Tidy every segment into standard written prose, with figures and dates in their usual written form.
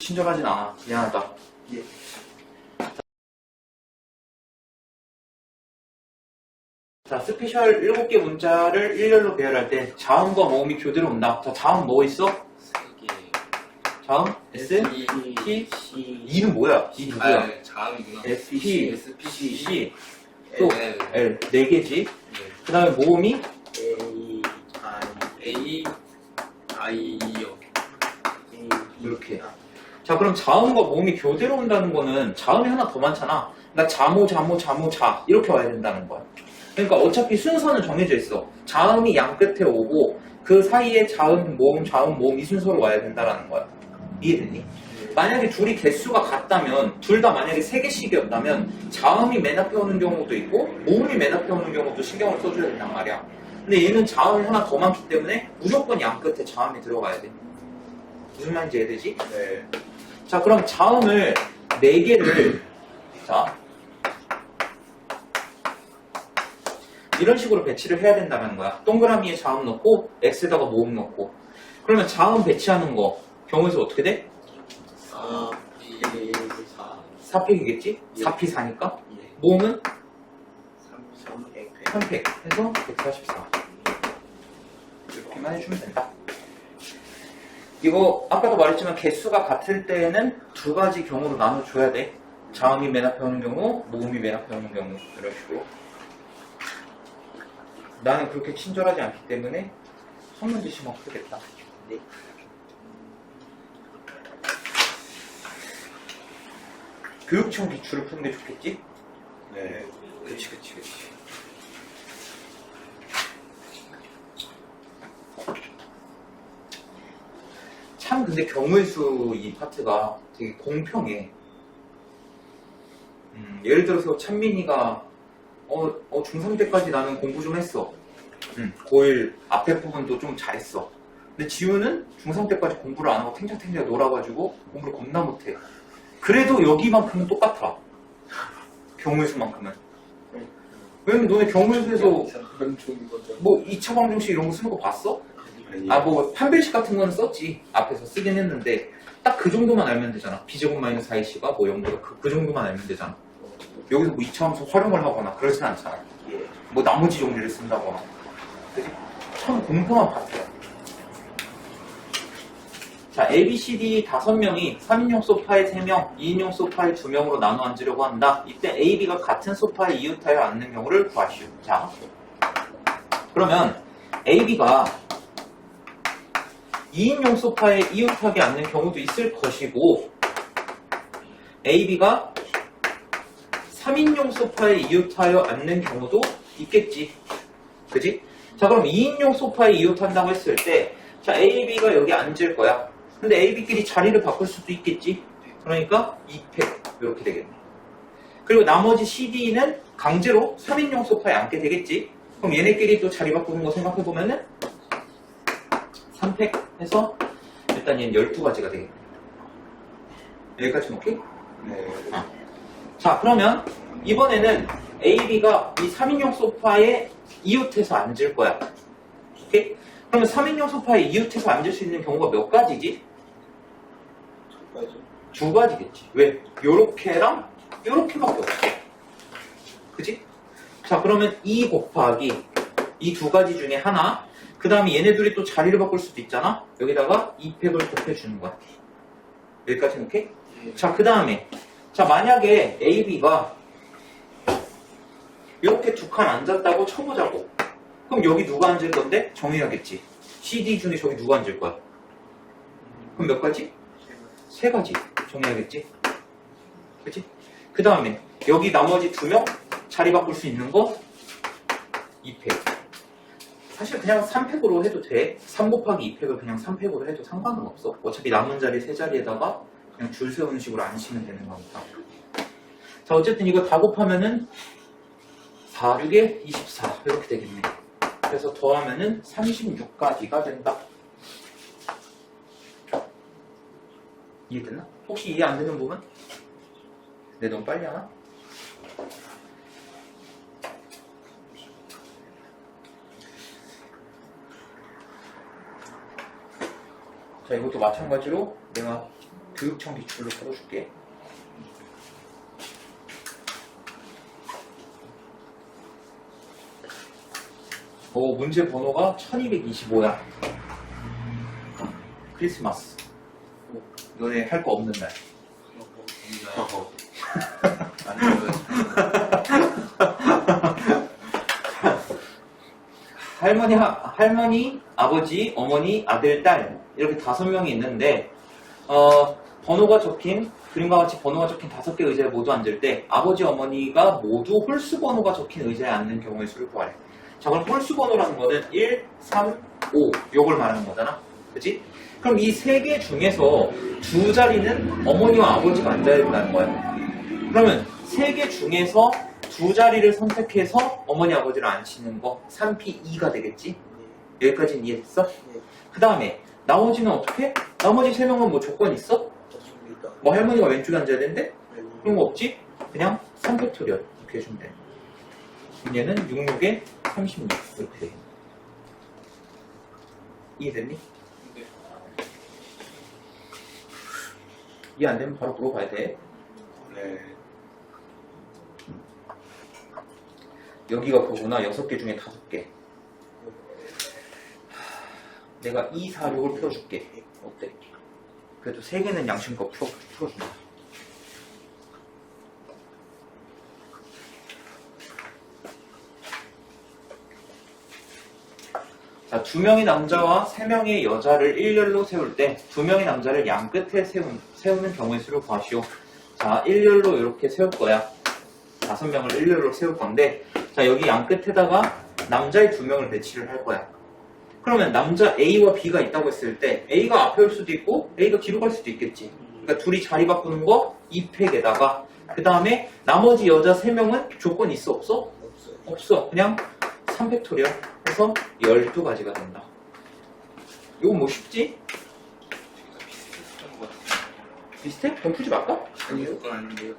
친절하진 않아. 미안하다. 예. 자, 스페셜 7개 문자를 일렬로 배열할 때 자음과 모음이 교대로 온다. 자, 자음 뭐 있어? 3개. 자음? S, P, E는 뭐야? E 누구야? 아, 자음이구나. S, P, S, P, C, 또 L. L. 4개지? 네. 그 다음에 모음이 A, A, I, E요. 이렇게. 자, 그럼 자음과 모음이 교대로 온다는 거는 자음이 하나 더 많잖아. 나 자모, 자모, 자모, 자. 이렇게 와야 된다는 거야. 그러니까 어차피 순서는 정해져 있어. 자음이 양 끝에 오고 그 사이에 자음, 모음 이 순서로 와야 된다는 거야. 이해됐니? 만약에 둘이 개수가 같다면 둘 다 만약에 3개씩이었다면 자음이 맨 앞에 오는 경우도 있고 모음이 맨 앞에 오는 경우도 신경을 써줘야 된단 말이야. 근데 얘는 자음이 하나 더 많기 때문에 무조건 양 끝에 자음이 들어가야 돼. 무슨 말인지 이해되지? 네. 자, 그럼 자음을 4개를 자 이런 식으로 배치를 해야 된다는 거야. 동그라미에 자음 넣고 X에다가 모음 넣고. 그러면 자음 배치하는 거 경우에서 어떻게 돼? 4, 2, 4. 4팩이겠지? 4P 4니까. 예. 모음은 3팩. 3팩 해서 144. 이렇게만 해주면 된다. 이거 아까도 말했지만 개수가 같을 때에는 두 가지 경우로 나눠줘야 돼. 자음이 맨 앞에 오는 경우, 모음이 맨 앞에 오는 경우 이런 식으로. 나는 그렇게 친절하지 않기 때문에 첫 문제 시험 풀겠다. 네. 교육청 기출을 푸는 게 좋겠지? 네. 그치. 참 근데 경우의 수 이 파트가 되게 공평해. 예를 들어서 찬민이가 중3 때까지 나는 공부 좀 했어. 고1 앞에 부분도 좀 잘했어. 근데 지우는 중3 때까지 공부를 안 하고 탱자탱자 놀아가지고 공부를 겁나 못해. 그래도 여기만큼은 똑같아. 경우의 수만큼은. 왜냐면 너네 경우의 수에서 명중인 거죠. 뭐 2차 방정식 이런 거 쓰는 거 봤어? 아니, 뭐 판별식 같은 거는 썼지. 앞에서 쓰긴 했는데 딱 그 정도만 알면 되잖아. B제곱 마이너스 4C가 뭐 0보다 그 정도만 알면 되잖아. 여기서 뭐 2차 함수 활용을 하거나 그러진 않잖아. 예. 뭐 나머지 정리를 쓴다거나. 그지? 참 공평한 파트야. 자, A, B, C, D 5명이 3인용 소파에 3명, 2인용 소파에 2명으로 나눠 앉으려고 한다. 이때 A, B가 같은 소파에 이웃하여 앉는 경우를 구하시오. 자, 그러면 A, B가 2인용 소파에 이웃하게 앉는 경우도 있을 것이고 A, B가 3인용 소파에 이웃하여 앉는 경우도 있겠지. 그지? 자, 그럼 2인용 소파에 이웃한다고 했을 때 자, A, B가 여기 앉을 거야. 근데 A, B끼리 자리를 바꿀 수도 있겠지. 그러니까 2팩 이렇게 되겠네. 그리고 나머지 C, D는 강제로 3인용 소파에 앉게 되겠지. 그럼 얘네끼리 또 자리 바꾸는 거 생각해보면은 3팩 해서 일단 얘는 12가지가 되겠네. 여기까지는 오케이? 네. 자, 그러면 이번에는 A, B가 이 3인용 소파에 이웃해서 앉을 거야. 오케이? 그러면 3인용 소파에 이웃해서 앉을 수 있는 경우가 몇 가지지? 두 가지겠지. 왜? 요렇게랑 요렇게밖에 없어. 그치? 자, 그러면 2 곱하기 이 두 가지 중에 하나, 그 다음에 얘네들이 또 자리를 바꿀 수도 있잖아? 여기다가 2팩을 곱해주는 거야. 여기까지는 오케이? 자, 그 다음에 자, 만약에 A, B가 이렇게 두 칸 앉았다고 쳐보자고. 그럼 여기 누가 앉을 건데? 정해야겠지. C, D 중에 저기 누가 앉을 거야? 그럼 몇 가지? 3가지 정해야겠지. 그치? 그 다음에 여기 나머지 2명 자리 바꿀 수 있는 거 2팩. 사실 그냥 3팩으로 해도 돼. 3 곱하기 2팩을 그냥 3팩으로 해도 상관은 없어. 어차피 남은 자리 3자리에다가 그냥 줄 세우는 식으로 앉히면 되는 거니까. 자, 어쨌든 이거 다 곱하면은 4, 6에 24 이렇게 되겠네. 그래서 더하면은 36가지가 된다. 이해됐나? 혹시 이해 안 되는 부분? 내 너무 빨리 하나? 자, 이것도 마찬가지로 내가 교육청 기출로 풀어줄게. 문제 번호가 1225야. 크리스마스. 너네 할 거 없는 날. 할머니, 아버지, 어머니, 아들, 딸 이렇게 5명이 있는데 번호가 적힌 그림과 같이 번호가 적힌 5개 의자에 모두 앉을 때 아버지, 어머니가 모두 홀수 번호가 적힌 의자에 앉는 경우의 수를 구하래. 자, 그럼 홀수 번호라는 거는 1, 3, 5 요걸 말하는 거잖아. 그치? 그럼 이 3개 중에서 2자리는 어머니와 아버지가 앉아야 된다는 거야. 그러면 3개 중에서 2자리를 선택해서 어머니, 아버지를 앉히는 거 3P2가 되겠지? 여기까지는 이해됐어? 네. 그 다음에 나머지는 어떻게? 나머지 3명은 뭐 조건 있어? 없습니다. 뭐 할머니가 왼쪽에 앉아야 된대? 네. 그런 거 없지? 그냥 3팩토리얼 이렇게 해주면 돼. 얘는 66에 36 이렇게 돼. 이해됐니? 네. 이해 안 되면 바로 물어봐야 돼. 네. 여기가 그거구나. 6개 중에 5개. 내가 2, 4, 6을 풀어줄게. 어때? 그래도 3개는 양심껏 풀어준다. 자, 2명의 남자와 3명의 여자를 일렬로 세울 때 2명의 남자를 양 끝에 세우는 경우의 수를 구하시오. 자, 일렬로 이렇게 세울 거야. 5명을 일렬로 세울 건데, 자, 여기 양 끝에다가 남자의 2명을 배치를 할 거야. 그러면 남자 A와 B가 있다고 했을 때 A가 앞에 올 수도 있고 A가 뒤로 갈 수도 있겠지. 그러니까 둘이 자리 바꾸는 거 2팩에다가 그 다음에 나머지 여자 3명은 조건 있어 없어? 없어요. 없어. 그냥 3팩토리얼 해서 12가지가 된다. 이건 뭐 쉽지? 비슷했던 것 같아요. 비슷해? 그럼 풀지 말까? 아니요? 그건 아닌데요.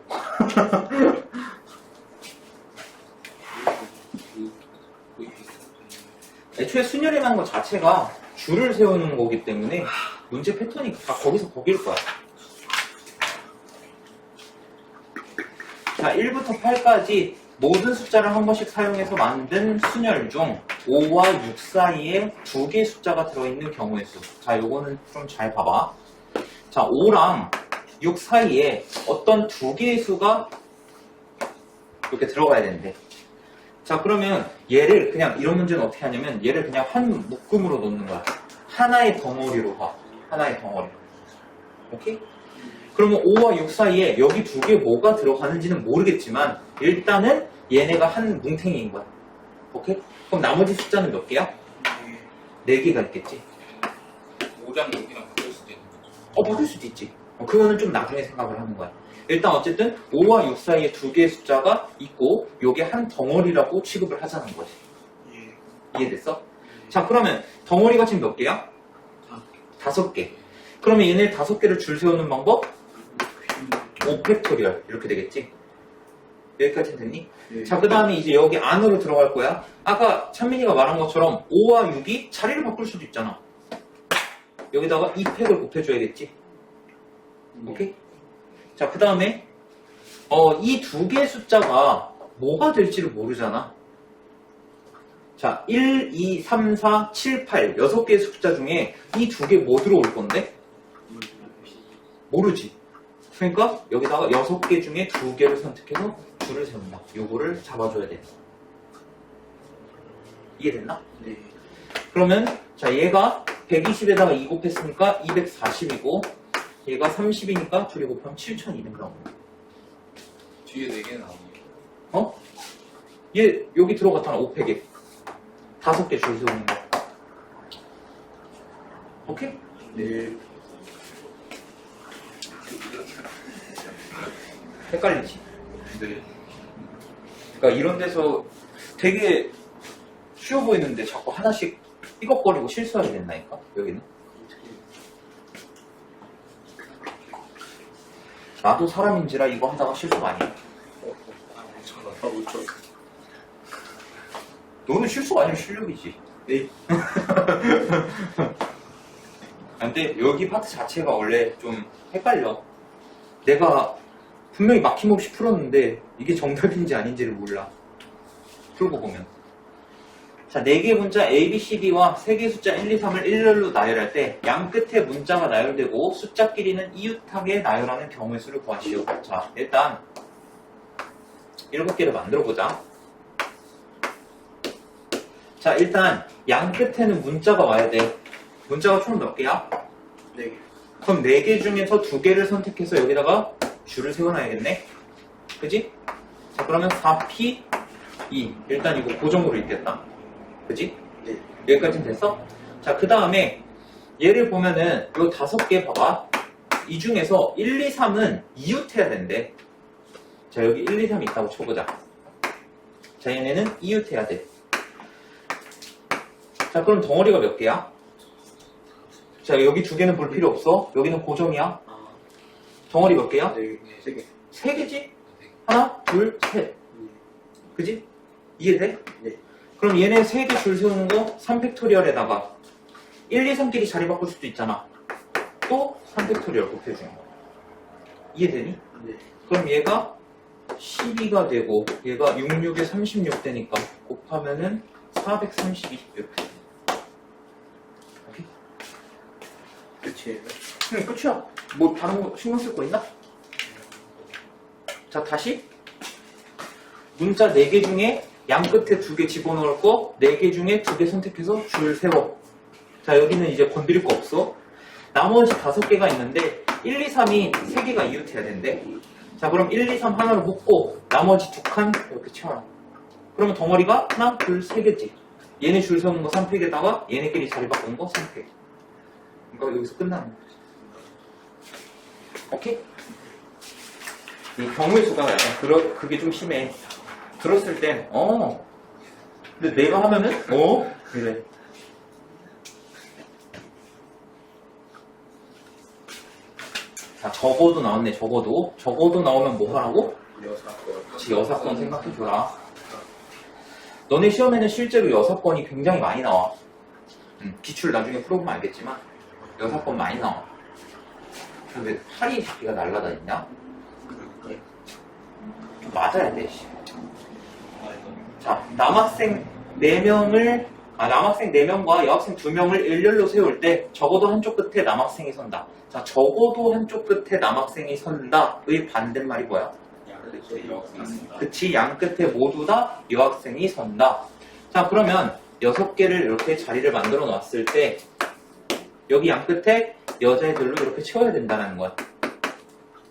거의 비슷했던 애초에 순열이라는 것 자체가 줄을 세우는 거기 때문에 문제 패턴이 다 거기서 거길 거야. 자, 1부터 8까지 모든 숫자를 한 번씩 사용해서 만든 순열 중 5와 6 사이에 2개의 숫자가 들어있는 경우의 수. 자, 요거는 좀 잘 봐봐. 자, 5랑 6 사이에 어떤 2개의 수가 이렇게 들어가야 되는데. 자, 그러면 얘를 그냥 이런 문제는 어떻게 하냐면 얘를 그냥 한 묶음으로 놓는 거야. 하나의 덩어리로 봐. 하나의 덩어리. 오케이? 그러면 5와 6 사이에 여기 2개 뭐가 들어가는지는 모르겠지만 일단은 얘네가 한 뭉탱이인 거야. 오케이? 그럼 나머지 숫자는 몇 개야? 4개가 있겠지. 5랑 6이랑 바꿀 수도 있는 거죠. 바꿀 수도 있지. 그거는 좀 나중에 생각을 하는 거야. 일단 어쨌든 5와 6 사이에 2개의 숫자가 있고 요게 한 덩어리라고 취급을 하자는 거지. 예. 이해됐어? 자, 그러면 덩어리가 지금 몇 개야? 5개. 그러면 얘네 5개를 줄 세우는 방법? 5팩토리얼 이렇게 되겠지? 여기까지는 됐니? 네. 자, 그 다음에 이제 여기 안으로 들어갈 거야. 아까 찬민이가 말한 것처럼 5와 6이 자리를 바꿀 수도 있잖아. 여기다가 2팩을 곱해줘야겠지? 오케이? 자, 그 다음에 이 2개의 숫자가 뭐가 될지를 모르잖아. 자, 1, 2, 3, 4, 7, 8 6개의 숫자 중에 이 2개 뭐 들어올 건데? 모르지. 그러니까 여기다가 6개 중에 2개를 선택해서 줄을 세운다. 요거를 잡아줘야 돼. 이해됐나? 네. 그러면 자, 얘가 120에다가 2 곱했으니까 240이고 얘가 30이니까 둘이 곱하면 7200 뒤에 4개 나오네요. 어? 얘 여기 들어갔잖아. 5팩에 5개 줄 세우는 거. 오케이? 네. 헷갈리지? 네. 그러니까 이런 데서 되게 쉬워 보이는데 자꾸 하나씩 삐걱거리고 실수하게 된다니까 여기는. 나도 사람인지라 이거 하다가 실수 많이 해. 아, 5,000원. 5천. 너는 실수가 아니면 실력이지. 네. 근데 여기 파트 자체가 원래 좀 헷갈려. 내가 분명히 막힘없이 풀었는데 이게 정답인지 아닌지를 몰라. 풀고 보면. 자, 4개의 문자 A, B, C, D와 3개의 숫자 1, 2, 3을 일렬로 나열할 때 양 끝에 문자가 나열되고 숫자끼리는 이웃하게 나열하는 경우의 수를 구하시오. 자, 일단 7개를 만들어보자. 자, 일단 양 끝에는 문자가 와야 돼. 문자가 총 몇 개야? 4개. 그럼 4개 중에서 2개를 선택해서 여기다가 줄을 세워놔야겠네. 그지? 자, 그러면 4P 2. 일단 이거 고정으로 있겠다. 그지? 네. 여기까지는 됐어? 자, 그 다음에 얘를 보면은 요 5개 봐봐. 이 중에서 1, 2, 3은 이웃해야 된대. 자, 여기 1, 2, 3 있다고 쳐보자. 자, 얘네는 이웃해야 돼. 자, 그럼 덩어리가 몇 개야? 자, 여기 2개는 볼 필요 없어. 여기는 고정이야. 덩어리 몇 개야? 3개. 3개지? 하나, 둘, 셋. 그지? 이해돼? 네. 그럼 얘네 3개 줄 세우는 거 3팩토리얼에다가 1, 2, 3끼리 자리 바꿀 수도 있잖아. 또 3팩토리얼 곱해주는 거. 이해되니? 네. 그럼 얘가 12가 되고 얘가 6, 6에 36 되니까 곱하면은 432 이렇게. 오케이? 끝이에요. 끝이야. 뭐 다른 거 신경 쓸 거 있나? 자, 다시 문자 4개 중에 양 끝에 2개 집어넣을 거 4개 중에 2개 선택해서 줄 세워. 자, 여기는 이제 건드릴 거 없어. 나머지 5개가 있는데 1, 2, 3이 3개가 이웃해야 된대. 자, 그럼 1, 2, 3 하나로 묶고 나머지 2칸 이렇게 채워놔. 그러면 덩어리가 하나, 둘, 3개지. 얘네 줄 세우는 거 3팩에다가 얘네끼리 자리 바꾸는 거 3팩. 그러니까 여기서 끝나는 거야. 오케이? 이 경우의 수가 약간 그게 좀 심해. 들었을 땐 근데 내가 하면은 이래. 자, 적어도 나왔네. 적어도 나오면 뭐 하라고? 그치, 여사건 생각해줘라. 너네 시험에는 실제로 여사건이 굉장히 많이 나와. 기출 나중에 풀어보면 알겠지만 여사건 많이 나와. 근데 팔이 새끼가 날라다니냐? 좀 맞아야 돼. 자, 남학생 4명과 여학생 2명을 일렬로 세울 때 적어도 한쪽 끝에 남학생이 선다. 자, 적어도 한쪽 끝에 남학생이 선다의 반대말이 뭐야? 그치, 양 끝에 모두 다 여학생이 선다. 자, 그러면 6개를 이렇게 자리를 만들어 놨을 때 여기 양 끝에 여자애들로 이렇게 채워야 된다는 거야.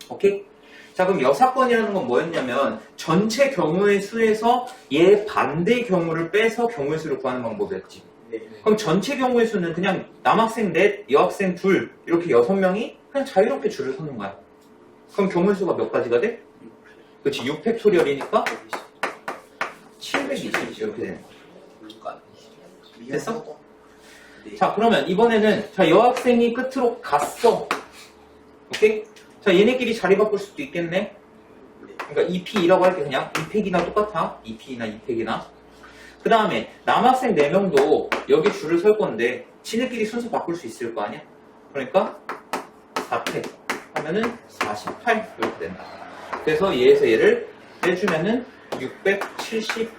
오케이? 자, 그럼 여사건이라는 건 뭐였냐면 전체 경우의 수에서 얘 반대 경우를 빼서 경우의 수를 구하는 방법이었지. 네. 그럼 전체 경우의 수는 그냥 남학생 넷, 여학생 둘 이렇게 6명이 그냥 자유롭게 줄을 서는 거야. 그럼 경우의 수가 몇 가지가 돼? 그렇지, 6팩토리얼이니까 720 이렇게 되는 거야. 됐어? 자, 그러면 이번에는 자, 여학생이 끝으로 갔어. 오케이? 자, 얘네끼리 자리 바꿀 수도 있겠네. 그러니까 2P2라고 할게. 그냥 2팩이나 똑같아. 2P나 2팩이나. 그 다음에 남학생 4명도 여기 줄을 설 건데 지네끼리 순서 바꿀 수 있을 거 아니야? 그러니까 4팩 하면은 48 이렇게 된다. 그래서 얘에서 얘를 빼주면은 672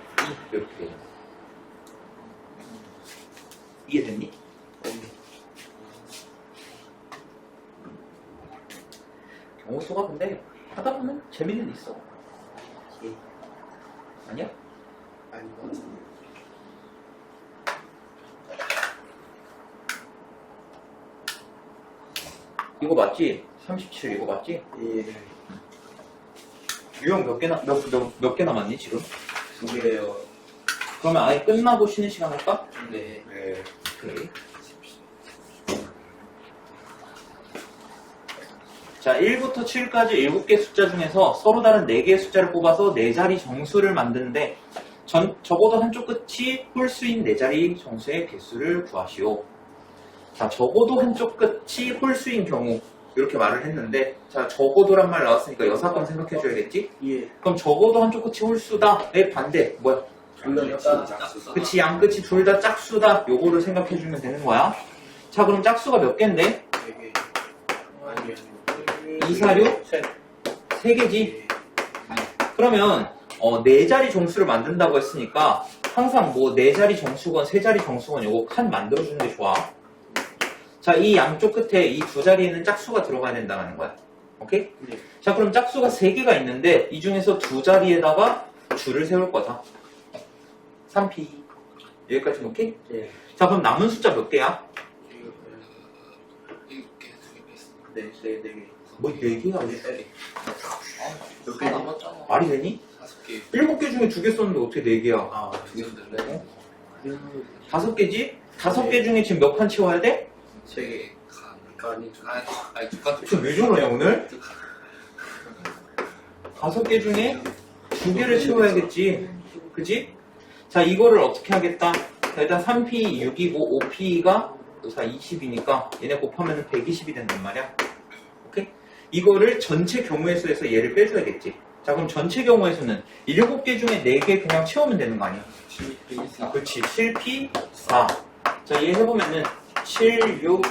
이렇게 돼요. 이해됐니? 경우수가 근데 하다 보면 재미는 있어. 아니야? 아닌 것 같은데. 이거 맞지? 37 이거 맞지? 예. 유형 몇 개 남았니 지금? 2개래요. 그러면 아예 끝나고 쉬는 시간 할까? 네. 네. 오케이. 자, 1부터 7까지 7개 숫자 중에서 서로 다른 4개의 숫자를 뽑아서 4자리 정수를 만드는데 적어도 한쪽 끝이 홀수인 4자리 정수의 개수를 구하시오. 자, 적어도 한쪽 끝이 홀수인 경우 이렇게 말을 했는데 자, 적어도란 말 나왔으니까 여사건 생각해줘야겠지? 예. 그럼 적어도 한쪽 끝이 홀수다의 반대 뭐야? 둘다 짝수다. 그치, 양 끝이 둘 다 짝수다. 요거를 생각해주면 되는 거야. 자, 그럼 짝수가 몇 개인데? 4개. 아니. 2, 4, 6? 셋. 3개지? 그러면 4자리 정수를 만든다고 했으니까 항상 뭐 4자리 정수건 3자리 정수건 요거 칸 만들어주는 게 좋아. 자, 이 양쪽 끝에 이 두 자리에는 짝수가 들어가야 된다는 거야. 오케이? 네. 자, 그럼 짝수가 3개가 있는데 이 중에서 두 자리에다가 줄을 세울 거다. 3p. 여기까지 오케이? 네. 자, 그럼 남은 숫자 몇 개야? 이거 7개, 2개 있어. 네, 4개. 뭐 4개야? 몇 개 개? 남았잖아. 말이 되니? 5개. 7개 중에 2개 썼는데 어떻게 4개야? 아, 2개 썼네. 5개지? 5개 중에 지금 몇 칸 채워야 돼? 3개. 아니, 아니, 두 칸. 지금 왜 저러냐 오늘? 5개 중에 2개를 채워야겠지. 그지? 자, 이거를 어떻게 하겠다? 자, 일단 3p 6이고 5p가 20이니까 얘네 곱하면 120이 된단 말이야. 오케이? 이거를 전체 경우의 수에서 얘를 빼줘야겠지. 자, 그럼 전체 경우의 수는 7개 중에 4개 그냥 채우면 되는 거 아니야? 그렇지. 7p 4. 자, 얘 해보면은 7, 6, 5,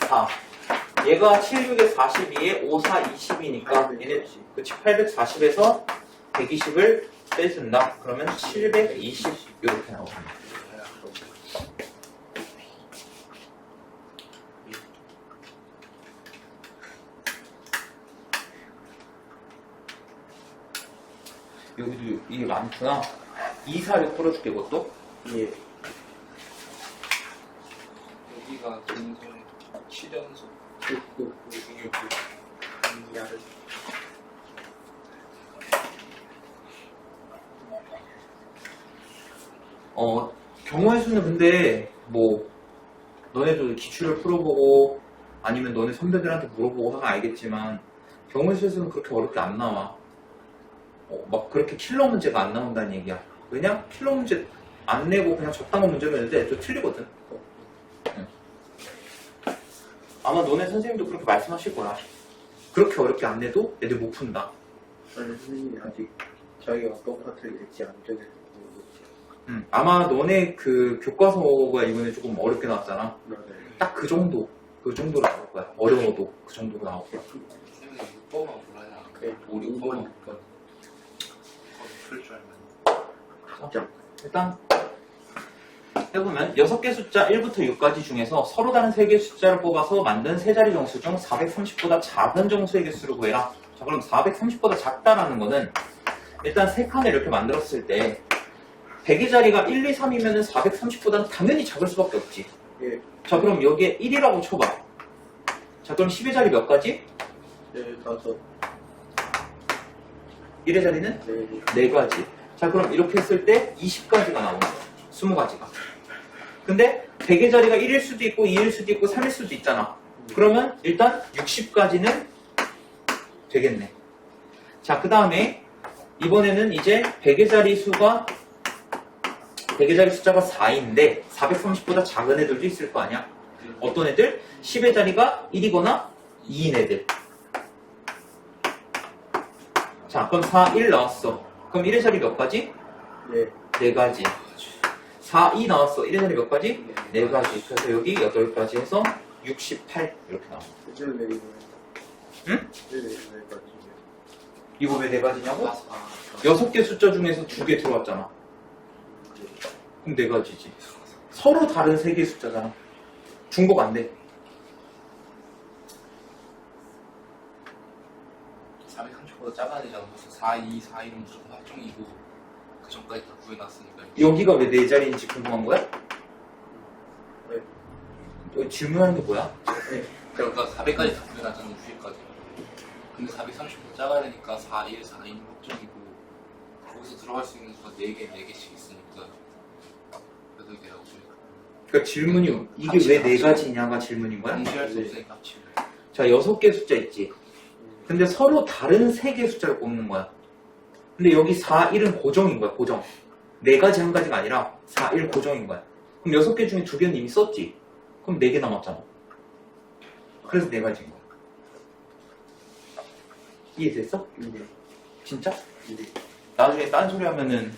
4. 얘가 7, 6에 42에 5, 4, 20이니까 얘네 그치 840에서 120을 빼준다. 그러면 720 이렇게 나옵니다. 여기도 이게 많구나. 2, 4, 6 풀어줄게 이것도. 예. 여기가 동생 7연속. 9, 6, 2야를. 경우의 수는 근데 뭐 너네도 기출을 풀어보고 아니면 너네 선배들한테 물어보고 하면 알겠지만 경우의 수에서는 그렇게 어렵게 안 나와. 막 그렇게 킬러 문제가 안 나온다는 얘기야. 왜냐? 킬러 문제 안 내고 그냥 적당한 문제로 했는데 좀 틀리거든. 응. 아마 너네 선생님도 그렇게 말씀하실 거야. 그렇게 어렵게 안 내도 애들 못 푼다. 아니, 선생님이 아직 자기가 똑같을 될지 안 되겠지 모르겠지. 아마 너네 그 교과서가 이번에 조금 어렵게 나왔잖아. 네. 딱 그 정도로 나올 거야. 어려워도 그 정도로 나올 거야. 선생님 6번만 몰라야. 그래. 5, 6번만 풀 줄 알면. 자, 일단 해보면 6개 숫자 1부터 6까지 중에서 서로 다른 3개의 숫자를 뽑아서 만든 세 자리 정수 중 430보다 작은 정수의 개수를 구해라. 자, 그럼 430보다 작다라는 거는 일단 3칸을 이렇게 만들었을 때 100의 자리가 1, 2, 3이면 430보다는 당연히 작을 수밖에 없지. 예. 자, 그럼 여기에 1이라고 쳐봐. 자, 그럼 10의 자리 몇 가지? 네, 5. 1의 자리는 네. 4가지. 자, 그럼 이렇게 했을 때 20가지가 나오는 거야. 20가지가. 근데 100의 자리가 1일 수도 있고 2일 수도 있고 3일 수도 있잖아. 그러면 일단 60까지는 되겠네. 자, 그 다음에 이번에는 이제 100의 자리 수가 100의 자리 숫자가 4인데 430보다 작은 애들도 있을 거 아니야? 어떤 애들? 10의 자리가 1이거나 2인 애들. 자, 그럼 4, 1 나왔어. 그럼 1의 자리 몇 가지? 네. 4가지. 4, 2 나왔어. 1의 자리 몇 가지? 4가지. 그래서 여기 8가지 해서 68 이렇게 나와. 이제 내리고. 응? 이제 내리고. 이거 왜 4가지냐고? 4. 6개 숫자 중에서 2개 들어왔잖아. 그럼 4가지지. 서로 다른 3개 숫자잖아. 중복 안 돼. 430보다 작아지잖아. 그래서 4, 2, 4, 1은 무조건 합정이고 그 전까지 다 구해놨으니까. 여기가 왜 4자리인지 궁금한 거야? 네. 질문하는 게 뭐야? 네. 그러니까 400까지 다 구해놨잖아, 90까지. 근데 430보다 작아야 되니까 4, 1, 4, 2는 확정이고 거기서 들어갈 수 있는 수가 4개, 4개씩 있으니까 8개라고 보니까 그러니까 질문이 이게 왜 4가지냐가 질문인 거야? 공시할 수 없으니까 합치면. 자, 6개 숫자 있지. 근데 서로 다른 3개의 숫자를 뽑는 거야. 근데 여기 4, 1은 고정인 거야, 고정. 4가지 한 가지가 아니라 4, 1 고정인 거야. 그럼 6개 중에 2개는 이미 썼지. 그럼 4개 남았잖아. 그래서 4가지인 거야. 이해됐어? 네. 진짜? 네. 나중에 딴소리 하면은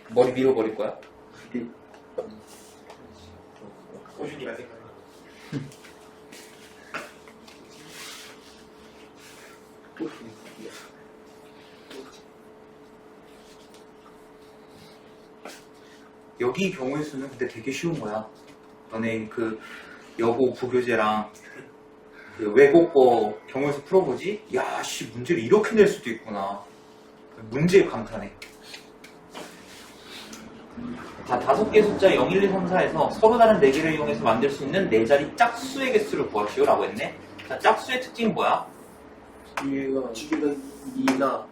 머리 밀어버릴 거야. 네. 오준이가 생각나. 여기 경우의 수는 근데 되게 쉬운 거야. 너네 그 여고 부교재랑 그 외국어 경우의 수 풀어보지? 야, 씨, 문제를 이렇게 낼 수도 있구나. 문제에 감탄해. 자, 5개의 숫자 0, 1, 2, 3, 4에서 서로 다른 4개를 이용해서 만들 수 있는 4자리 짝수의 개수를 구하시오 라고 했네. 자, 짝수의 특징은 뭐야? 얘가 지금 2나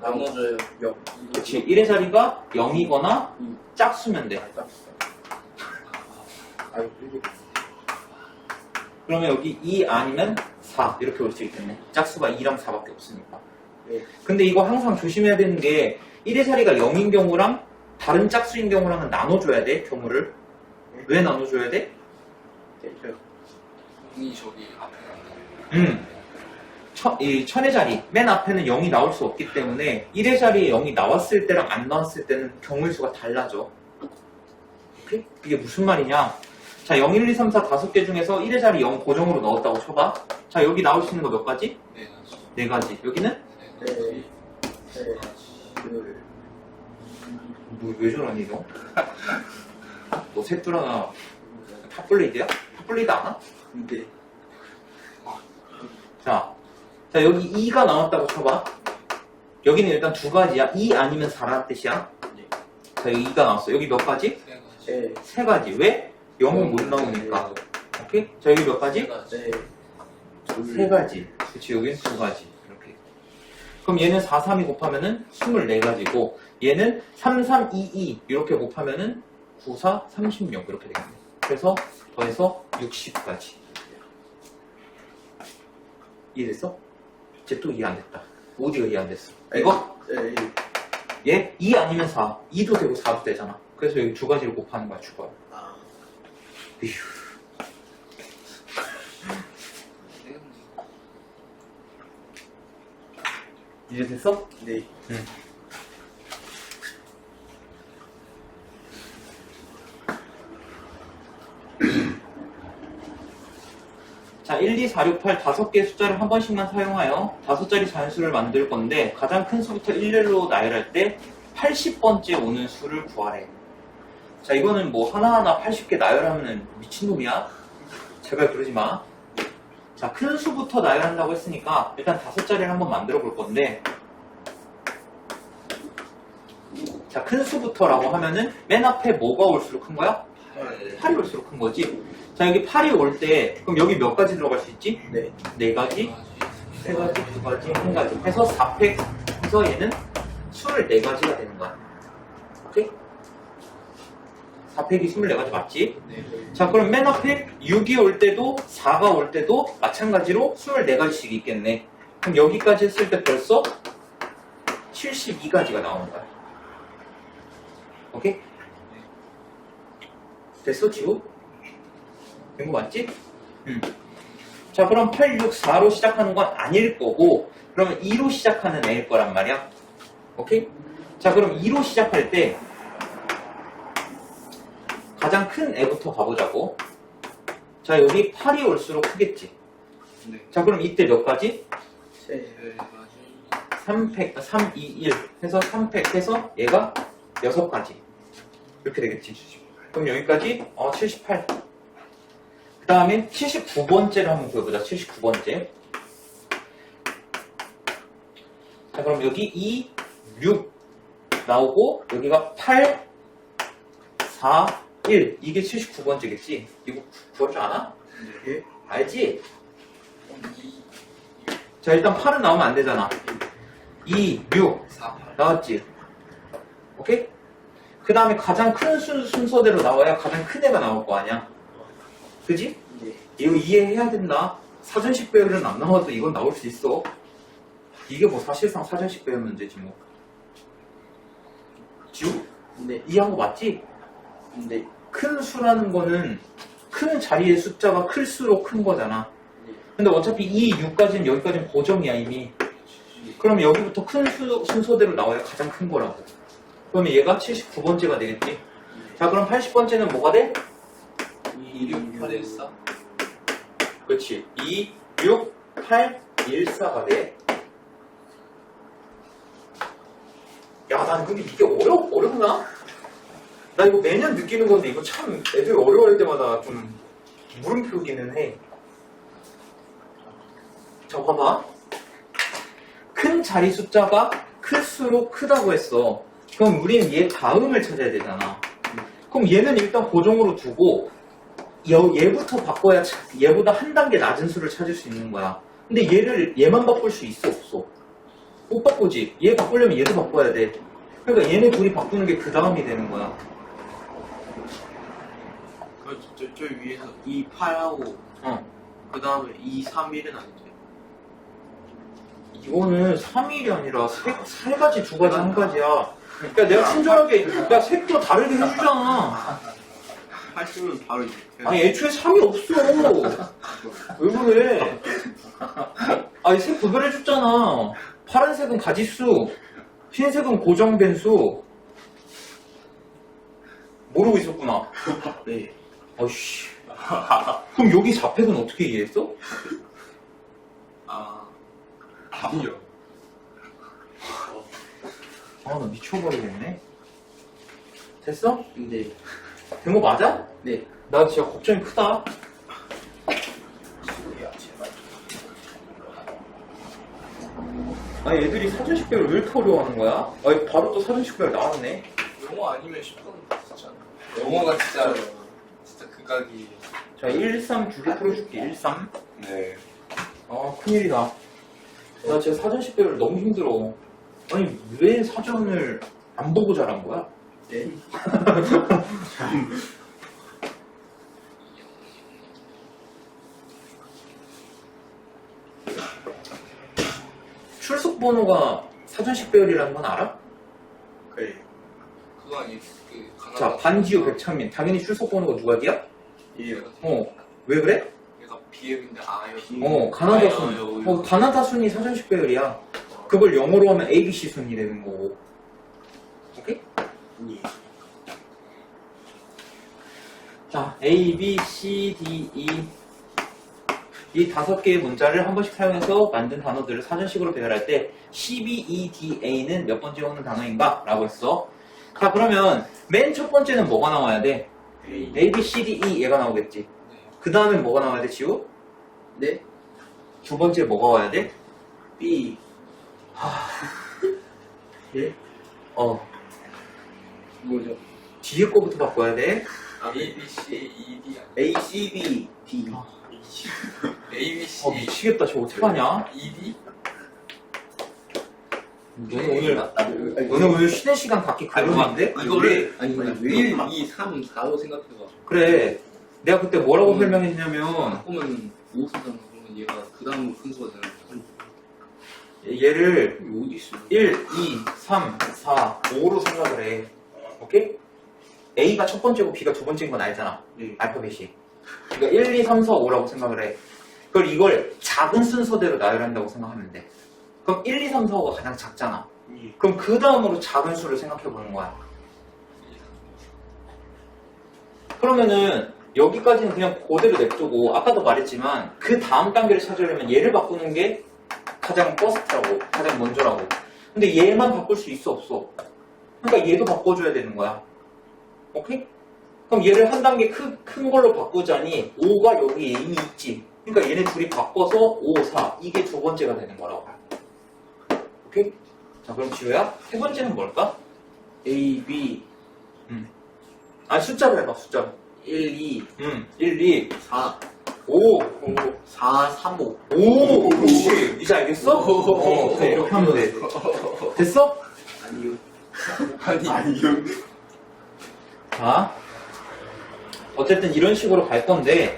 나눠져요. 0. 그치, 1의 자리가 0이거나 짝수면 돼. 아니, 이게 그러면 여기 2 아니면 4 이렇게 올 수 있겠네. 짝수가 2랑 4밖에 없으니까. 네. 근데 이거 항상 조심해야 되는 게 1의 자리가 0인 경우랑 다른 짝수인 경우랑은 나눠줘야 돼, 경우를. 왜 나눠줘야 돼? 됐죠. 이 저기 앞에 나온다. 이 천의 자리, 맨 앞에는 0이 나올 수 없기 때문에 1의 자리에 0이 나왔을 때랑 안 나왔을 때는 경우의 수가 달라져. 오케이? 이게 무슨 말이냐? 자, 0, 1, 2, 3, 4 5개 중에서 1의 자리 0 고정으로 넣었다고 쳐봐. 자, 여기 나올 수 있는 거 몇 가지? 네 가지. 4가지. 여기는? 네 가지. 네. 둘. 왜 저러니, 너? 너 셋둘하나 탑블레이드야? 탑블레이드 아나? 근데 자, 여기 2가 나왔다고 쳐봐. 여기는 일단 2가지야. 2 아니면 4라는 뜻이야. 자, 여기 2가 나왔어. 여기 몇 가지? 네 가지. 네. 3가지. 왜? 0은 못 나오니까. 오케이? 자, 여기 몇 가지? 네 가지. 네. 3가지. 그치, 여기는 2가지. 이렇게. 그럼 얘는 4, 3이 곱하면은 24가지고, 얘는 3, 3, 2, 2 이렇게 곱하면은 9, 4, 36 이렇게 되겠네. 그래서 더해서 60까지. 이해됐어? 이제 또 이해 안 됐다. 어디가 이해 안 됐어? 이거? 네. 얘 2 아니면 4. 2도 되고 4도 되잖아. 그래서 여기 2가지를 곱하는 거야, 주가. 아. 휴. 이제 됐어? 네. 응. 자, 1, 2, 4, 6, 8 5개의 숫자를 한 번씩만 사용하여 5자리 자연수를 만들 건데 가장 큰 수부터 일렬로 나열할 때 80번째 오는 수를 구하래. 자, 이거는 뭐 하나하나 80개 나열하면 미친놈이야? 제발 그러지 마. 자, 큰 수부터 나열한다고 했으니까 일단 5자리를 한번 만들어 볼 건데, 자, 큰 수부터라고 하면은 맨 앞에 뭐가 올수록 큰 거야? 8이 올수록 큰 거지. 자, 여기 8이 올 때 그럼 여기 몇 가지 들어갈 수 있지? 네. 4가지, 3가지, 2가지, 1가지 해서 4팩 해서 얘는 24가지가 되는 거야. 오케이? 4팩이 24가지 맞지? 네. 자, 그럼 맨 앞에 6이 올 때도 4가 올 때도 마찬가지로 24가지씩 있겠네. 그럼 여기까지 했을 때 벌써 72가지가 나오는 거야. 오케이? 됐어, 지우? 된 거 맞지? 자, 그럼 8, 6, 4로 시작하는 건 아닐 거고, 그러면 2로 시작하는 애일 거란 말이야. 오케이? 자, 그럼 2로 시작할 때 가장 큰 애부터 가보자고. 자, 여기 8이 올수록 크겠지. 네. 자, 그럼 이때 몇 가지? 세. 네 가지. 3팩, 3, 2, 1 해서 3팩 해서 얘가 6가지. 이렇게 되겠지. 그럼 여기까지 78. 그 다음에 79번째를 한번 보여보자. 79번째. 자, 그럼 여기 2, 6 나오고 여기가 8, 4, 1 이게 79번째겠지? 이거 구할 줄 아나? 네. 알지? 자, 일단 8은 나오면 안 되잖아. 2, 6 4, 8. 나왔지? 오케이? 그 다음에 가장 큰 순서대로 나와야 가장 큰 애가 나올 거 아니야? 그지? 네. 이거 이해해야 된다. 사전식 배열은 안 나와도 이건 나올 수 있어. 이게 뭐 사실상 사전식 배열 문제지 뭐. 지우? 네. 이해한 거 맞지? 네. 큰 수라는 거는 큰 자리의 숫자가 클수록 큰 거잖아. 근데 어차피 이 6까지는 여기까지는 고정이야 이미. 그럼 여기부터 큰 순서대로 나와야 가장 큰 거라고. 그러면 얘가 79번째가 되겠지. 자, 그럼 80번째는 뭐가 돼? 26814 그렇지. 2, 6, 8, 1, 4가 돼. 야, 난 근데 이게 어렵나? 나 이거 매년 느끼는 건데, 이거 참 애들 어려워할 때마다 좀 물음표기는 해. 자, 봐봐. 큰 자리 숫자가 클수록 크다고 했어. 그럼 우리는 얘 다음을 찾아야 되잖아. 그럼 얘는 일단 고정으로 두고, 얘부터 바꿔야 얘보다 한 단계 낮은 수를 찾을 수 있는 거야. 근데 얘만 바꿀 수 있어, 없어? 못 바꾸지. 얘 바꾸려면 얘도 바꿔야 돼. 그러니까 얘네 둘이 바꾸는 게 그 다음이 되는 거야. 저 위에서 2, 8하고 그 다음에 2, 3, 1은 아니죠? 이거는 3일이 아니라 세 가지, 두 가지, 한 가지야. 그러니까 내가 친절하게, 야, 색도 다르게 해주잖아. 8쓰면 바로 이렇게. 아니, 애초에 3이 없어. 왜 그래? 아니, 색 구별해줬잖아. 파란색은 가지수, 흰색은 고정된 수. 모르고 있었구나. 네. 아이씨. 그럼 여기 4팩은 어떻게 이해했어? 아니요. 아, 나 미쳐버리겠네. 됐어? 네. 된 거 맞아? 네. 나 진짜 걱정이 크다. 야, 제발. 아니, 애들이 사전식별을 왜 이렇게 어려워하는 거야? 아니, 바로 또 사전식별 나왔네. 영어 아니면 10분 진짜. 영어가 진짜 극악이. 자, 1, 3 두 개 풀어줄게. 1, 3. 네. 아, 큰일이다. 나 진짜 사전식별을 너무 힘들어. 아니, 왜 사전을 안 보고 잘한 거야? 네. 출석 번호가 사전식별이라는 건 알아? 그래. 그거 아니 자, 반지우, 백창민. 당연히 출석 번호가 누가 뒤야? 예. 왜 그래? 얘가 BM인데 아요. 가나다순. 가나다순이 사전식별이야. 그걸 영어로 하면 ABC 순이 되는 거고. 오케이? 예. 자, A, B, C, D, E. 이 5개의 문자를 한 번씩 사용해서 만든 단어들을 사전식으로 배열할 때 C, B, E, D, A는 몇 번째 오는 단어인가? 라고 했어. 자, 그러면 맨 첫 번째는 뭐가 나와야 돼? A, B, C, D, E 얘가 나오겠지. 그 다음에 뭐가 나와야 돼, 지우? 네. 두 번째 뭐가 와야 돼? B. 예? 뭐죠? 뒤에 거부터 바꿔야 돼. A, B, C, E, D. A, C, B, D. A, B, C, 미치겠다. 저 어떡하냐? E, D. 너는 오늘 쉬는 시간 갖기 그러는데? 이거를 아니, 왜 1, 2, 3, 4로 생각해봐. 그래. 내가 그때 뭐라고 설명했냐면 바꾸면 5 쓰잖아. 그러면 얘가 그 다음으로 순서가 되는 얘를 어디 있어? 1, 2, 3, 4, 5로 생각을 해. 오케이? A가 첫 번째고 B가 두 번째인 건 알잖아. 네. 알파벳이. 그러니까 1, 2, 3, 4, 5라고 생각을 해. 그걸 이걸 작은 순서대로 나열한다고 생각하면 돼. 그럼 1, 2, 3, 4, 5가 가장 작잖아. 예. 그럼 그 다음으로 작은 수를 생각해 보는 거야. 그러면은 여기까지는 그냥 그대로 냅두고 아까도 말했지만 그 다음 단계를 찾으려면 얘를 바꾸는 게 가장 퍼스트라고, 가장 먼저라고. 근데 얘만 바꿀 수 있어, 없어? 그러니까 얘도 바꿔줘야 되는 거야. 오케이? 그럼 얘를 한 단계 큰 걸로 바꾸자니 5가 여기 이미 있지. 그러니까 얘네 둘이 바꿔서 5, 4 이게 두 번째가 되는 거라고. 오케이? 자, 그럼 지우야 세 번째는 뭘까? A, B. 아, 숫자로 해봐, 숫자로. 1, 2, 1, 2, 4, 5, 4, 3, 5. 오, 그렇지. 이제 알겠어? 그래, 이렇게 하면 돼. 됐어? 아니요. 아니요. 자, 어쨌든 이런 식으로 갈 건데,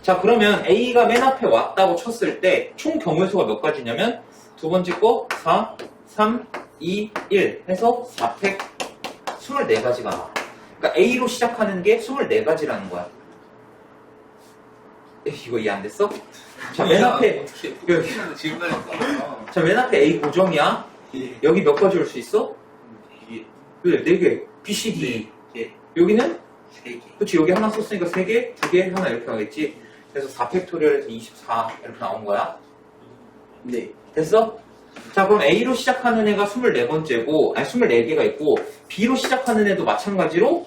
자, 그러면 A가 맨 앞에 왔다고 쳤을 때, 총 경우의 수가 몇 가지냐면, 두 번째 거, 4, 3, 2, 1 해서 4팩 24가지가 나와. 그러니까 A로 시작하는 게 24가지라는 거야. 이거 이해 안 됐어? 자, 맨 앞에, 지금까지 했잖아. 자, 맨 앞에 A 고정이야. 예. 여기 몇 가지 올 수 있어? 이게, 왜? 4개. B, C, D. 예. 여기는 3개. 그치, 여기 하나 썼으니까 3개, 2개, 하나 이렇게 하겠지. 그래서 4팩토리얼에서 24 이렇게 나온 거야. 네. 됐어? 자, 그럼 A로 시작하는 애가 24번째고, 아니 24개가 있고, B로 시작하는 애도 마찬가지로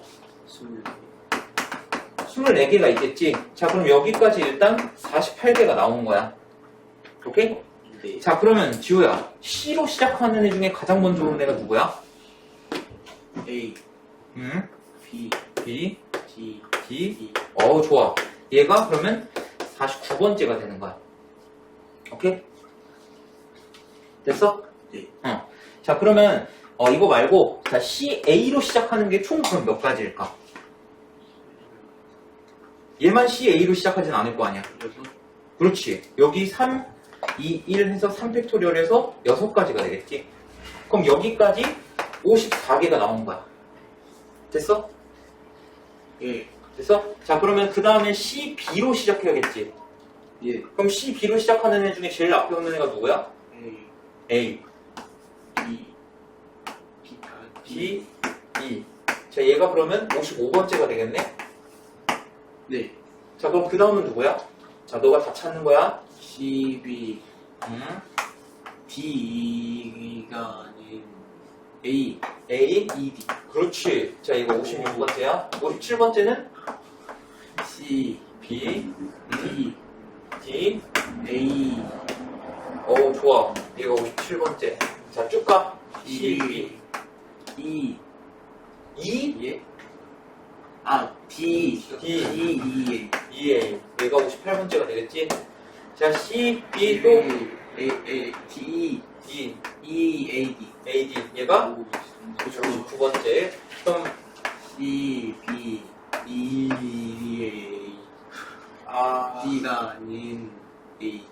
24개가 있겠지. 자, 그럼 여기까지 일단 48개가 나온 거야. 오케이? 네. 자, 그러면 지호야, C로 시작하는 애 중에 가장 먼저 오는 애가 누구야? A, 응? B, B, D, D. E. 좋아. 얘가 그러면 49번째가 되는 거야. 오케이? 됐어? 네. 자, 그러면 이거 말고 자, CA로 시작하는 게 총 그럼 몇 가지일까? 얘만 CA로 시작하진 않을 거 아니야. 그래서 그렇지. 여기 3, 2, 1 해서 3팩토리얼에서 6가지가 되겠지. 그럼 여기까지 54개가 나온 거야. 됐어? 예, 됐어? 자, 그러면 그 다음에 CB로 시작해야겠지. 예, 그럼 CB로 시작하는 애 중에 제일 앞에 없는 애가 누구야? A, A, B, B, E. 자, 얘가 그러면 55번째가 되겠네? 네. 자, 그럼 그 다음은 누구야? 자, 너가 다 찾는 거야? C, B, 음, D가 아닌 A, A, E, D, 그렇지. 자, 이거 56번째야. 57번째는 C, B, D, D. A, 좋아. 얘가 57번째. 자, 쭉 가. C, B, E, E, 예? 아, D, D. D, E, E, A. 얘가 58번째가 되겠지? 자, C, B, 또 A, D, D, E, A, D. A, D. 얘가 59번째. 그럼 C, B, E, A, D가 아닌 A.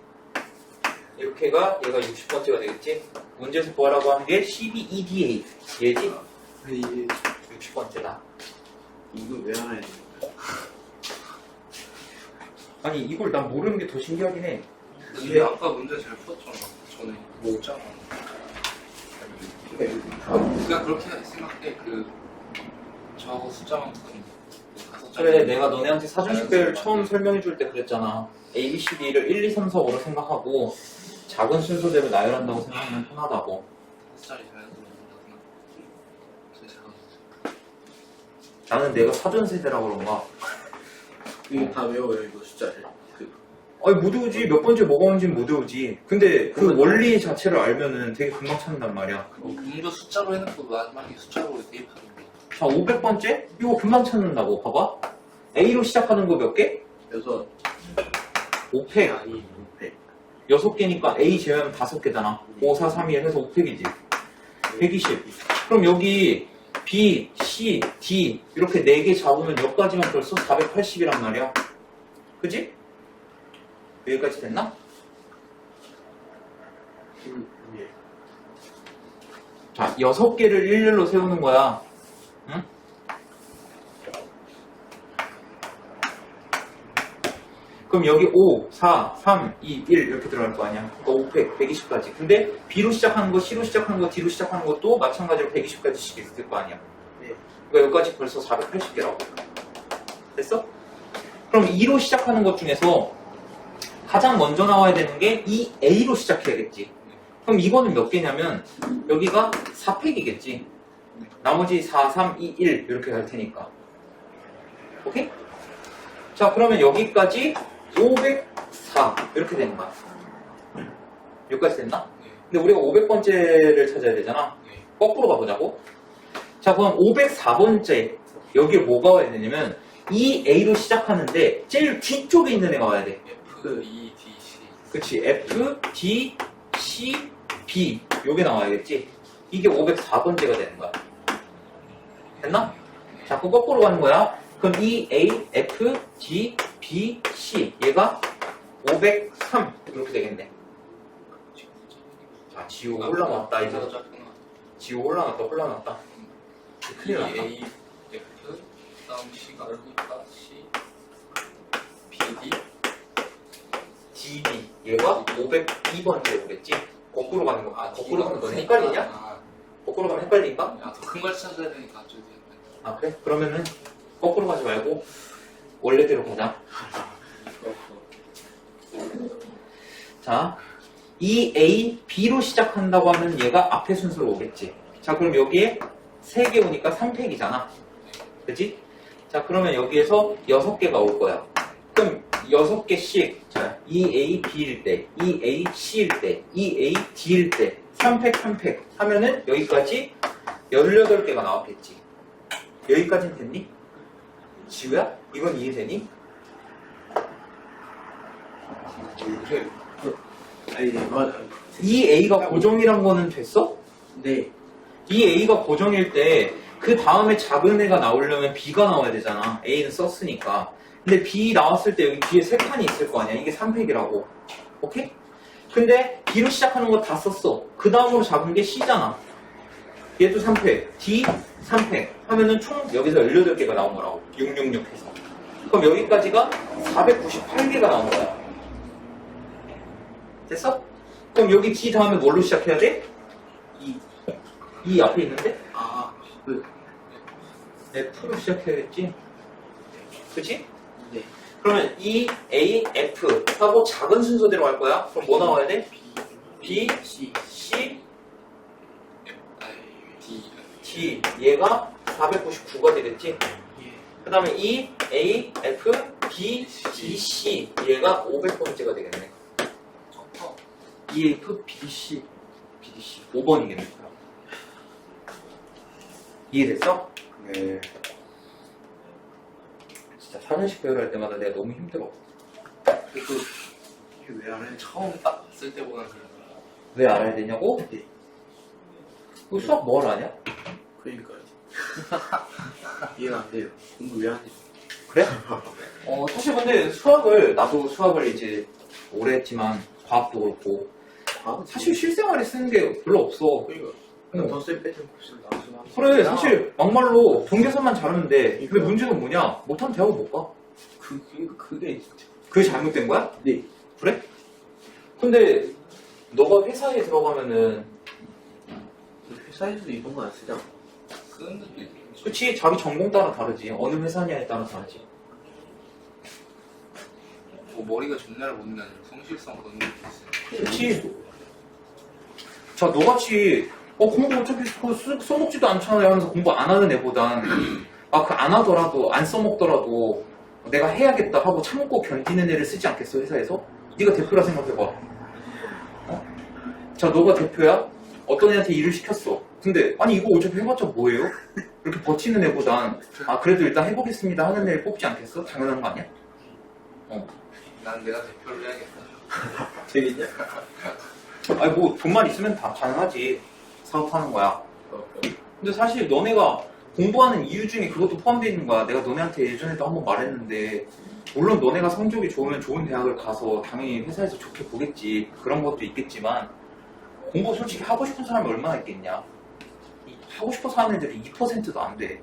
이렇게가 얘가 60번째가 되겠지? 문제에서 구하라고 하는 게 CBEDA. 얘지? 이게 60번째다. 이거 왜 하나 했는 거야? 아니, 이걸 난 모르는 게 더 신기하긴 해. 근데 아까 문제 잘 풀었잖아. 전에 뭐 있잖아. 그냥 그렇게 생각해. 저거 숫자만큼 다섯 그래, 자리. 내가 너네한테 사전식별 처음 설명해 줄 때 그랬잖아. A, B, C, D를 1, 2, 3, 4, 5로 생각하고 작은 순서대로 나열한다고 생각하면 편하다고. 다섯 자리 자연스러운 거구나. 제일 작은 숫자. 나는 내가 사전 세대라 그런가. 이거 다 외워요, 이거 숫자를. 아니, 못 외우지. 몇 번째 뭐가 온지는 못 외우지. 근데 그 원리 자체를 알면은 되게 금방 찾는단 말이야. 문도 숫자로 해놓고 마지막에 숫자로 대입하는 거. 자, 500번째? 이거 금방 찾는다고. 봐봐. A로 시작하는 거 몇 개? 그래서 5팩. 아니, 600. 6개니까 A 제외하면 5개잖아. 5, 4, 3, 1 해서 5팩이지. 120. 그럼 여기 B, C, D 이렇게 4개 잡으면 몇 가지면 벌써 480이란 말이야. 그지? 여기까지 됐나? 예. 자, 6개를 일렬로 세우는 거야. 응? 그럼 여기 5, 4, 3, 2, 1 이렇게 들어갈 거 아니야. 그러니까 5팩, 120까지. 근데 B로 시작하는 거, C로 시작하는 거, D로 시작하는 것도 마찬가지로 120까지씩 있을 거 아니야. 네. 그러니까 여기까지 벌써 480개라고. 됐어? 그럼 2로 시작하는 것 중에서 가장 먼저 나와야 되는 게 이 A로 시작해야겠지. 그럼 이거는 몇 개냐면 여기가 4팩이겠지. 나머지 4, 3, 2, 1 이렇게 갈 테니까. 오케이? 자, 그러면 여기까지 504 이렇게 되는 거야. 여기까지 됐나? 네. 근데 우리가 500번째를 찾아야 되잖아. 네. 거꾸로 가보자고. 자, 그럼 504번째 여기에 뭐가 와야 되냐면 이 A로 시작하는데 제일 뒤쪽에 있는 애가 와야 돼. F, E, D, C. 그치. F, D, C, B 요게 나와야겠지. 이게 504번째가 되는 거야. 됐나? 자꾸 거꾸로 가는 거야. 그럼 E, A, F, D, B, C 얘가 503 이렇게 되겠네. 자, 지우 올라왔다 이제. 지우 올라왔다. 큰일 났다. A, F, 다음 C가 알고 있다. C, B, D. DB 얘가 502번째 오겠지? 거꾸로 가는 거. 거꾸로 가는 거 헷갈리냐? 거꾸로 가면 헷갈리니까? 더 큰 걸 찾아야 되니까 어쩌지. 아, 그래? 그러면은 거꾸로 가지 말고 원래대로 가자. 자, 이 A, B로 시작한다고 하면 얘가 앞에 순서로 오겠지. 자, 그럼 여기에 3개 오니까 3팩이잖아. 그치? 자, 그러면 여기에서 6개가 올 거야. 그럼 6개씩, 자, EA, B일 때, EA, C일 때, EA, D일 때, 3팩, 3팩 하면은 여기까지 18개가 나왔겠지. 여기까지는 됐니? 지우야? 이건 이해되니? 아니, 네, 맞아요. 이 A가 고정이란 거는 됐어? 네. 이 A가 고정일 때 그 다음에 작은 애가 나오려면 B가 나와야 되잖아. A는 썼으니까. 근데 B 나왔을 때 여기 뒤에 3칸이 있을 거 아니야. 이게 3팩이라고. 오케이? 근데 B로 시작하는 거 다 썼어. 그 다음으로 작은 게 C잖아. 얘도 3팩, D 3팩 하면은 총 여기서 18개가 나온 거라고. 666 해서. 그럼 여기까지가 498개가 나온 거야. 됐어? 그럼 여기 D 다음에 뭘로 시작해야 돼? 이 앞에 있는데? 아, F로 시작해야겠지? 그치? 네. 그러면 E, A, F 하고 작은 순서대로 갈 거야? 그럼 뭐 나와야 돼? B, C. C, D. D 얘가 499가 되겠지? 예. 그 다음에 E, A, F, B, D, C 얘가 500번째가 되겠네. EF, BDC. 5번이겠네. 이해됐어? 네. 진짜 사전식 배열할 때마다 내가 너무 힘들어. 그래도, 이게 왜 안 해? 처음 딱 쓸 때보다는 그래요. 왜 알아야 되냐고? 네. 너 수학 뭘 아냐? 그러니까요. 이해가 안 돼요. 공부 왜 안 해요? 그래? 사실 근데 나도 수학을 이제 오래 했지만 과학도 그렇고 아, 사실 실생활에 쓰는 게 별로 없어. 그러니까. 응. 덧셈 빼셈 곱셈 나누면 그래 사실 막말로 전개선만 잘하면 돼. 근데 문제는 뭐냐? 못하면 대학을 못 가. 그게 진짜. 그게 잘못된 거야? 네. 그래? 근데 너가 회사에 들어가면은 회사에서도 이런 거 안 쓰잖아. 쓰는 데도 있죠. 그치 자기 전공 따라 다르지. 어느 회사냐에 따라 다르지. 뭐 머리가 좋냐를 보는 게 아니라 성실성 그런 게 있어요. 그치. 자 너같이 공부 어차피 써먹지도 않잖아요 하면서 공부 안 하는 애보단 그 안 하더라도 안 써먹더라도 내가 해야겠다 하고 참고 견디는 애를 쓰지 않겠어 회사에서? 네가 대표라 생각해봐. 자 너가 대표야? 어떤 애한테 일을 시켰어. 근데 아니 이거 어차피 해봤자 뭐예요? 이렇게 버티는 애보단 그래도 일단 해보겠습니다 하는 애를 뽑지 않겠어? 당연한 거 아니야? 난 내가 대표를 해야겠다. 되겠냐? 아니 뭐 돈만 있으면 다 가능하지. 사업하는 거야. 근데 사실 너네가 공부하는 이유 중에 그것도 포함되어 있는 거야. 내가 너네한테 예전에도 한번 말했는데 물론 너네가 성적이 좋으면 좋은 대학을 가서 당연히 회사에서 좋게 보겠지. 그런 것도 있겠지만 공부 솔직히 하고 싶은 사람이 얼마나 있겠냐. 하고 싶어서 하는 애들이 2%도 안 돼.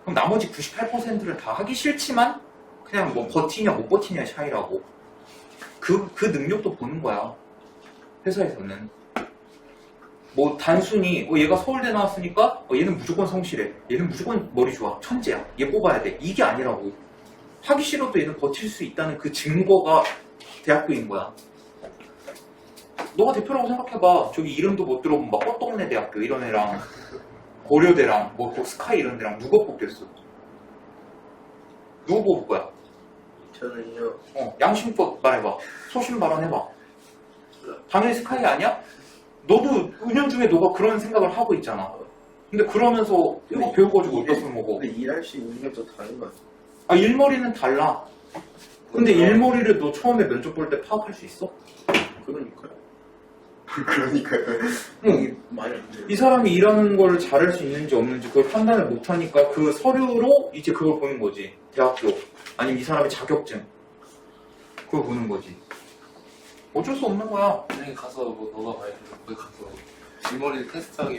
그럼 나머지 98%를 다 하기 싫지만 그냥 뭐 버티냐 못 버티냐의 차이라고. 그 능력도 보는 거야. 회사에서는. 뭐 단순히 얘가 서울대 나왔으니까 얘는 무조건 성실해. 얘는 무조건 머리 좋아. 천재야. 얘 뽑아야 돼. 이게 아니라고. 하기 싫어도 얘는 버틸 수 있다는 그 증거가 대학교인 거야. 너가 대표라고 생각해봐. 저기 이름도 못 들어본 막 헛동네 대학교 이런 애랑 고려대랑 뭐 스카이 이런 애랑 누가 뽑겠어? 누구 뽑을 거야? 저는요. 양심껏 말해봐. 소신 발언해봐. 당연히 스카이 아니야? 너도 은연중에 너가 그런 생각을 하고 있잖아. 근데 그러면서 이거 배워가지고 어디서 먹어? 근데 일할 수 있는 게 또 다른 거 아니야? 일머리는 달라. 근데 일머리를 너 처음에 면접 볼 때 파악할 수 있어? 그러니까요. 응. 이게 말이 안 돼요. 이 사람이 일하는 걸 잘할 수 있는지 없는지 그걸 판단을 못하니까 그 서류로 이제 그걸 보는 거지. 대학교 아니면 이 사람의 자격증 그걸 보는 거지. 어쩔 수 없는 거야. 은행에 가서 뭐 너가 말해줘. 거기 가서 뒷머리를 테스트하게